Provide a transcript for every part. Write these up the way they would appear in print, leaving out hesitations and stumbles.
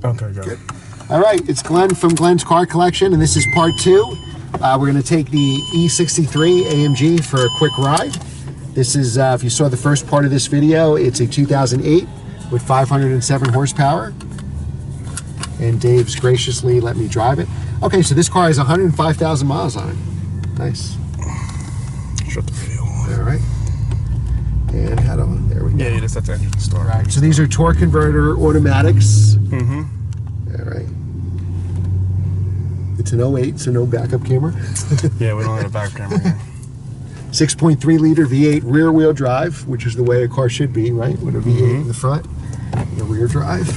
Okay, good. All right, it's Glenn from Glenn's Car Collection, and this is part 2. We're going to take the E63 AMG for a quick ride. This is, if you saw the first part of this video, it's a 2008 with 507 horsepower. And Dave's graciously let me drive it. Okay, so this car has 105,000 miles on it. Nice. Shut the video off. All right. And how do, there we go. Yeah, that's engine start. All right, so these are torque converter automatics. Mm-hmm. All right. It's an 08, so no backup camera. Yeah, we don't have a back camera here. 6.3 liter V8 rear wheel drive, which is the way a car should be, right? With a V8 in the front and a rear drive.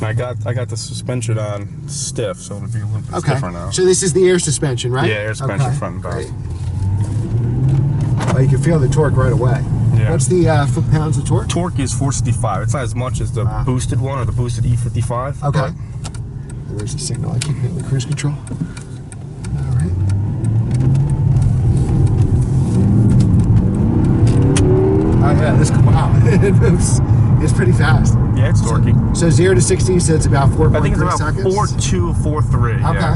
And I got the suspension on stiff, so it'll be a little bit stiffer now. So this is the air suspension, right? Yeah, air suspension front and back. Great. Well, you can feel the torque right away. Yeah. What's the foot-pounds of torque? Torque is 465. It's not as much as the boosted one or the boosted E55. Okay. There's the signal. I keep hitting the cruise control. All right. Oh yeah, this wow, it moves. It's pretty fast. Yeah, it's torquey. So 0 to 60, you said it's about 4.3 seconds. I think it's about 4.2, 4.3. Okay. Yeah.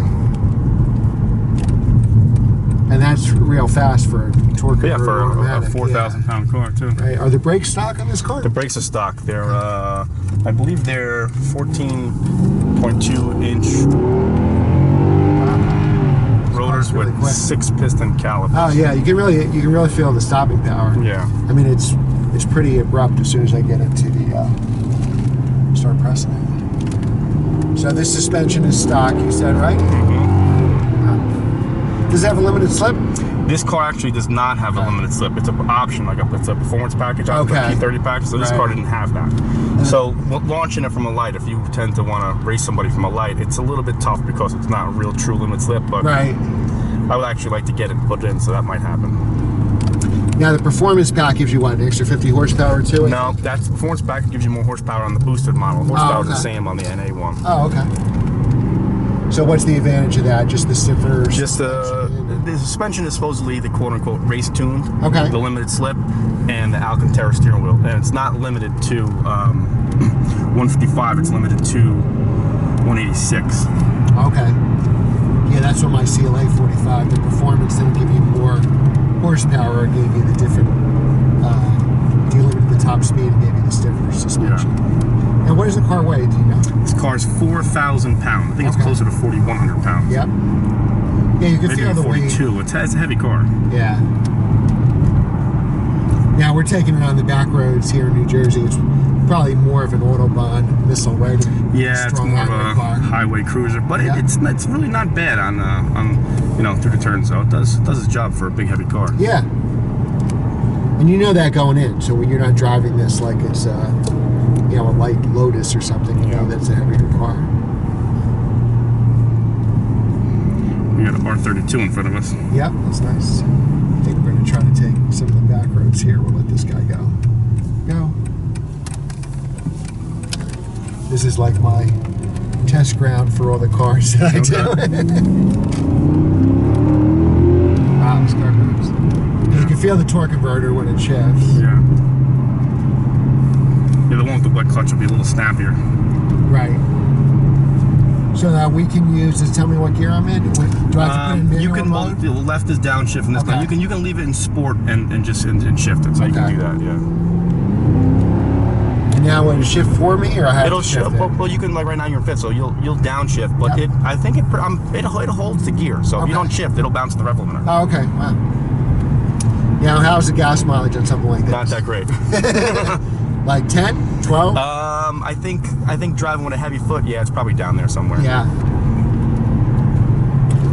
And that's real fast for a torque converter. Yeah, for automatic. a 4,000-pound car too. Right. Are the brakes stock on this car? The brakes are stock. They're, I believe they're 14.2-inch rotors really with quick. 6-piston calipers. Oh yeah, you can really feel the stopping power. Yeah. I mean, it's pretty abrupt as soon as I get into the start pressing it. So this suspension is stock, you said, right? Mm-hmm. Does it have a limited slip? This car actually does not have a limited slip. It's an option, it's a performance package, the P30 package. So this car didn't have that. So launching it from a light, if you tend to want to race somebody from a light, it's a little bit tough because it's not a real true limit slip. But I would actually like to get it put in, so that might happen. Now the performance pack gives you what, an extra 50 horsepower too? No, that's the performance pack gives you more horsepower on the boosted model. Horsepower is the same on the NA one. Oh, okay. So what's the advantage of that? Just the stiffer? Just the suspension is supposedly the quote-unquote race-tuned. Okay. The limited slip and the Alcantara steering wheel, and it's not limited to 155. It's limited to 186. Okay. Yeah, that's what my CLA 45. The performance didn't give you more horsepower. It gave you the different. If you limited the top speed, it gave you the stiffer suspension. Yeah. And what does the car weigh? Do you know? This car's 4,000 pounds. I think it's closer to 4,100 pounds. Yep. Yeah, you can Maybe feel the 42. weight. It's a heavy car. Yeah. Now we're taking it on the back roads here in New Jersey. It's probably more of an Autobahn missile, right? Yeah, it's more of a highway cruiser, but it's really not bad on through the turns. So it does its job for a big heavy car. Yeah. And you know that going in, so when you're not driving this like it's a light Lotus or something, you know that's a heavier car. We got a R32 in front of us. Yep, that's nice. I think we're going to try to take some of the back roads here. We'll let this guy go. This is like my test ground for all the cars that I do. Wow, this car moves. You can feel the torque converter when it shifts. Yeah. Yeah, the one with the wet clutch will be a little snappier. Right. So that we can use, just tell me what gear I'm in? Do I have to put in manual mode? The left is downshift in this car. You can leave it in sport and shift it, so you can do that, yeah. And now will it shift for me, or I have to shift it? Well, you can, like right now you're in fifth, so you'll downshift, but I think it holds the gear, so if you don't shift, it'll bounce the rev limiter. Oh, okay, wow. Now, how's the gas mileage on something like this? Not that great. Like 10, 12? I think driving with a heavy foot, yeah, it's probably down there somewhere. Yeah.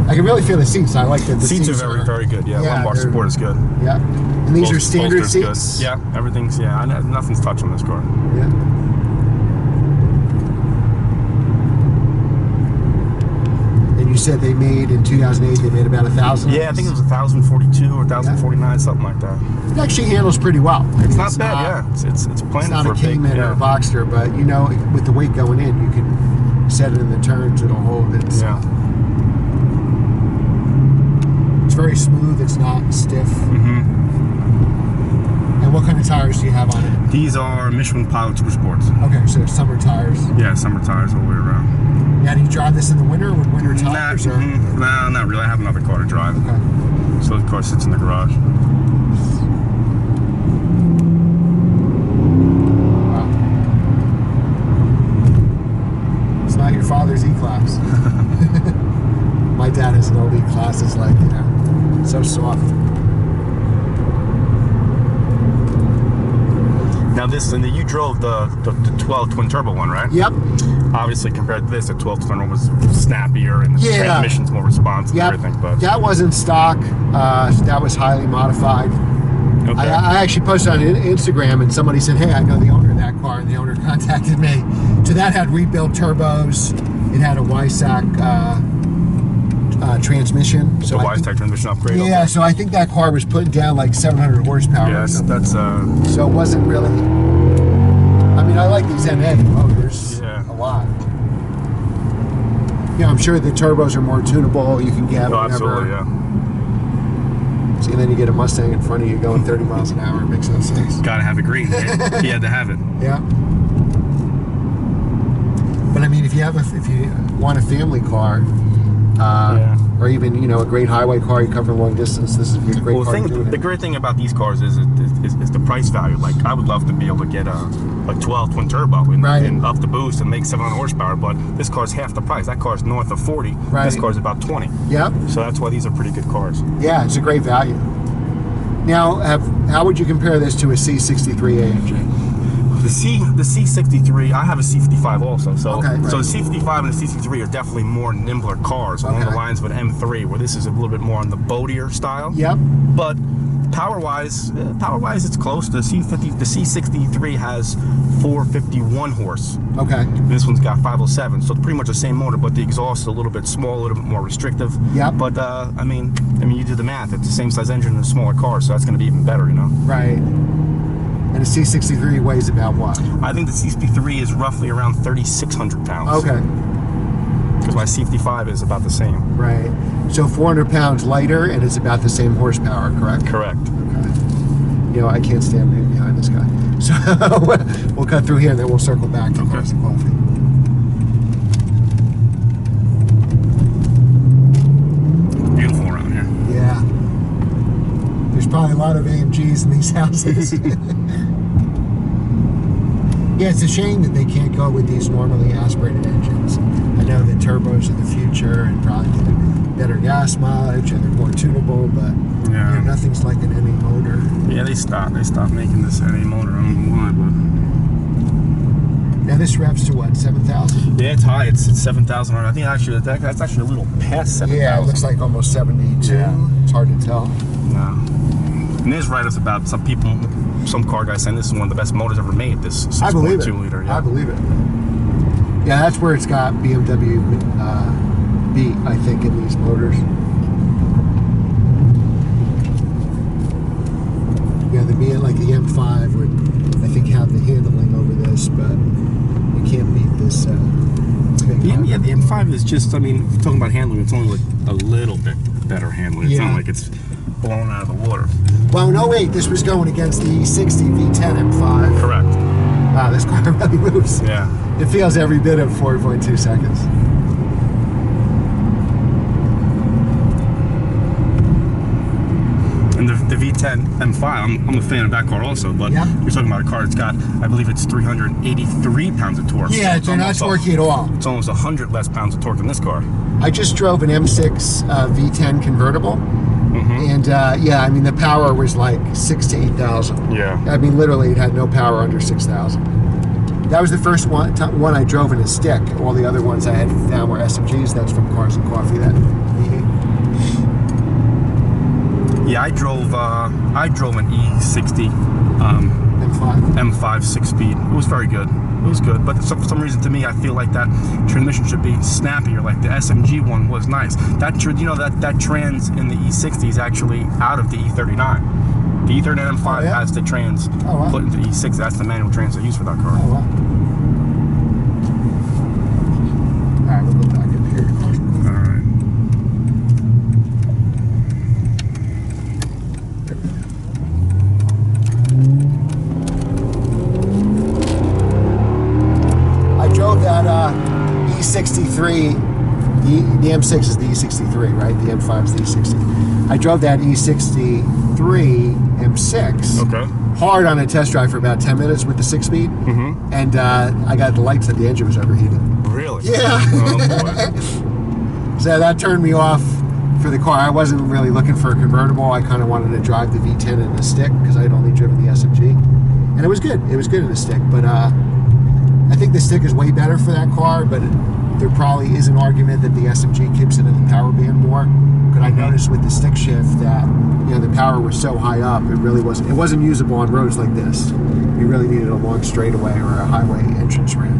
I can really feel the seats. I like that the seats are very, very good. Yeah, lumbar support is good. Yeah. And these are standard seats? Good. Yeah, everything's, nothing's touched on this car. Yeah. And you said they made, in 2008, they made about 1,000? Yeah, I think it was 1,042 or 1,049, something like that. It actually handles pretty well. It's not bad, It's planted not for a Cayman or a Boxster, but with the weight going in, you can set it in the turns, it'll hold it. So. Yeah. It's very smooth, it's not stiff. Mm-hmm. And And what kind of tires do you have on it? These are Michelin Pilot Super Sports. Okay, so summer tires. Yeah, summer tires all the way around. Now, do you drive this in the winter with winter tires? Nah, not really. I have another car to drive. Okay. So the car sits in the garage. Wow. It's not your father's E-Class. My dad has an old E-Class. It's like, you know, so soft. Now this, and you drove the 12 twin turbo one, right? Yep. Obviously, compared to this, the 12 twin one was snappier and the transmission's more responsive and everything. But that wasn't stock. That was highly modified. Okay. I actually posted on Instagram, and somebody said, "Hey, I know the owner of that car," and the owner contacted me. So that had rebuilt turbos. It had a YSAC transmission. So the YSAC transmission upgrade. Yeah, okay. So I think that car was putting down like 700 horsepower. Yes, that's so it wasn't really. I mean, I like these NA motors a lot. Yeah, I'm sure the turbos are more tunable. You can get whatever. Absolutely, yeah. See, and then you get a Mustang in front of you going 30 miles an hour. It makes no sense. Gotta have it green. He had to have it. Yeah. But I mean, if you want a family car. Or even, you know, a great highway car, you cover long distance, this is a great car to do it. The great thing about these cars is the price value. Like, I would love to be able to get a 12 twin turbo and up the boost and make 700 horsepower, but this car's half the price. That car's north of 40. Right. This car's about 20. Yep. So that's why these are pretty good cars. Yeah, it's a great value. Now, how would you compare this to a C63 AMG? The C63, I have a C55 also, so okay, so the C55 and the C63 are definitely more nimbler cars along the lines of an M3, where this is a little bit more on the boatier style. Yep. But power-wise, it's close. The C63 has 451 horse. Okay. This one's got 507, so it's pretty much the same motor, but the exhaust is a little bit small, a little bit more restrictive. Yep. But I mean, you do the math. It's the same size engine in a smaller car, so that's going to be even better, you know. Right. And the C63 weighs about what? I think the C63 is roughly around 3,600 pounds. Okay. Because my C55 is about the same. Right. So 400 pounds lighter, and it's about the same horsepower, correct? Correct. Okay. You know, I can't stand being behind this guy. So we'll cut through here, and then we'll circle back to Cars and Coffee. Beautiful around here. Yeah. There's probably a lot of AMGs in these houses. Yeah, it's a shame that they can't go with these normally aspirated engines. I know that turbos are the future and probably get better gas mileage and they're more tunable, but you know, nothing's like an NA motor. Yeah, they stopped making this NA motor. I don't know why, but now this revs to what, 7,000? Yeah, it's high. It's 7,000. I think actually that's actually a little past 7,000. Yeah, it looks like almost 72. Yeah. It's hard to tell. No. And this write-ups about some car guys saying this is one of the best motors ever made. This 6.2 liter. Yeah. I believe it. Yeah, that's where it's got BMW beat, I think, in these motors. Yeah, the M5 would, I think, have the handling over this, but you can't beat this. Yeah, the M5 is just, I mean, if you're talking about handling, it's only like a little bit better handling. It's not like it's blown out of the water. Well, no, wait, this was going against the E60 V10 M5. Correct. Wow, this car really moves. Yeah. It feels every bit of 4.2 seconds. And the V10 M5, I'm a fan of that car also, but you're talking about a car that's got, I believe it's 383 pounds of torque. Yeah, it's not torquey at all. It's almost 100 less pounds of torque than this car. I just drove an M6 V10 convertible. And yeah, I mean, the power was like 6,000 to 8,000. Yeah. I mean, literally, it had no power under 6,000. That was the first one I drove in a stick. All the other ones I had found were SMGs. That's from Cars and Coffee. That Yeah, I drove an E60 M5 6-speed. It was very good. It was good, but for some reason, to me, I feel like that transmission should be snappier. Like the SMG one was nice. That trans in the E60 is actually out of the E39. The E39 M5 has the trans put into the E60. That's the manual trans they use for that car. Oh, wow. All right, we'll go back up here. All right. There we go. E63, the M6 is the E63, right? The M5 is the E60. I drove that E63 M6 hard on a test drive for about 10 minutes with the 6-speed, and I got the lights that the engine was overheating. Really? Yeah. Oh, boy. So that turned me off for the car. I wasn't really looking for a convertible. I kind of wanted to drive the V10 in the stick because I had only driven the SMG, and it was good. It was good in the stick, but I think the stick is way better for that car. But there probably is an argument that the SMG keeps it in the power band more. But I noticed with the stick shift that the power was so high up, it wasn't usable on roads like this. You really needed a long straightaway or a highway entrance ramp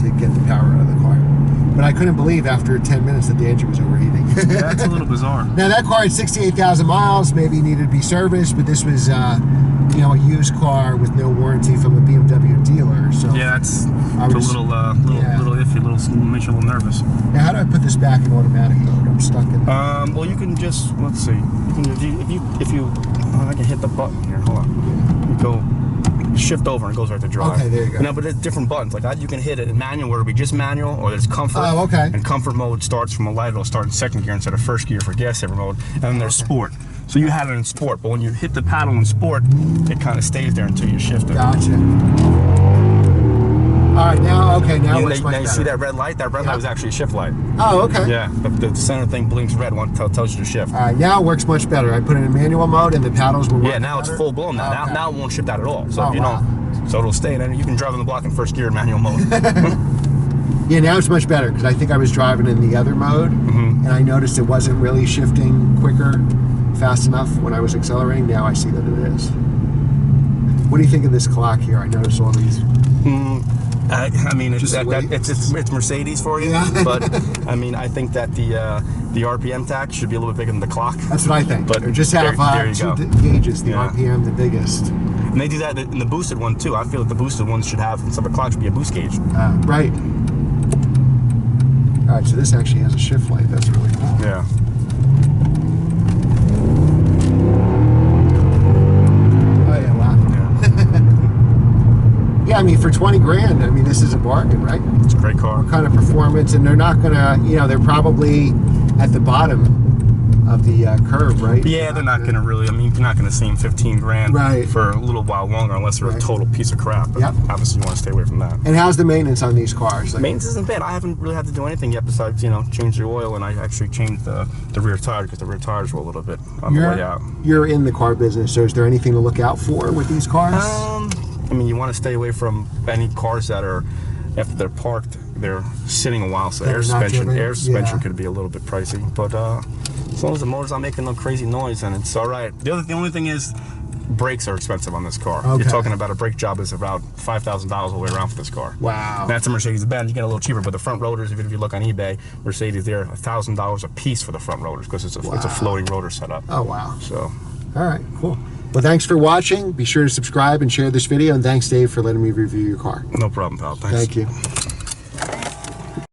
to get the power out of the car. But I couldn't believe after 10 minutes that the engine was overheating. Yeah, that's a little bizarre. Now that car had 68,000 miles, maybe needed to be serviced, but this was a used car with no warranty from a BMW dealer. So yeah, that's a little iffy, makes you a little nervous. Now how do I put this back in automatic mode? I'm stuck in. Well, you can just let's see. If you I can hit the button here. Hold on. You go. Shift over and it goes right to drive. Okay, there you go. No, but there's different buttons. Like that, you can hit it in manual, where it'll be just manual, or there's comfort. Oh, okay. And comfort mode starts from a light. It'll start in second gear instead of first gear for gas saver mode. And then there's sport. So you had it in sport, but when you hit the paddle in sport, it kind of stays there until you shift it. Gotcha. All right, now it works much better. You see that red light? That red light was actually a shift light. Oh, okay. Yeah, the center thing blinks red. Tells you to shift. All right, now it works much better. I put it in manual mode, and the paddles were working. Yeah, now better. It's full blown. Now, Okay. now it won't shift out at all. So wow. So it'll stay, and then you can drive on the block in first gear in manual mode. Yeah, now it's much better because I think I was driving in the other mode, and I noticed it wasn't really shifting quicker, fast enough when I was accelerating. Now I see that it is. What do you think of this clock here? I noticed all these. I mean, it's Mercedes for you, but I mean, I think that the RPM tax should be a little bit bigger than the clock. That's what I think. But or just have two gauges, the RPM the biggest. And they do that in the boosted one too. I feel that the boosted ones should have, instead of a clock, should be a boost gauge. Right. All right, so this actually has a shift light. That's really cool. Yeah. Oh yeah, wow. Yeah. Yeah, I mean, for 20 grand, I mean, this is a bargain, right? It's a great car. What kind of performance, and they're not gonna, they're probably at the bottom of the curve, right? Yeah, they're not gonna really. I mean, you're not gonna see them 15 grand for a little while longer, unless they're a total piece of crap. But obviously, you want to stay away from that. And how's the maintenance on these cars? Like, maintenance isn't bad. I haven't really had to do anything yet besides change the oil, and I actually changed the rear tire because the rear tires were a little bit on the way out. You're in the car business, so is there anything to look out for with these cars? I mean, you want to stay away from any cars that are, after they're parked, they're sitting a while, so air suspension could be a little bit pricey. But as long as the motor's not making no crazy noise, then it's all right. The only thing is, brakes are expensive on this car. Okay. You're talking about a brake job is about $5,000 all the way around for this car. Wow. That's a Mercedes-Benz. You get a little cheaper, but the front rotors, if you look on eBay, Mercedes, they're $1,000 a piece for the front rotors because it's a floating rotor setup. Oh wow. So. All right. Cool. Well, thanks for watching. Be sure to subscribe and share this video, and thanks, Dave, for letting me review your car. No problem, pal. Thanks. Thank you.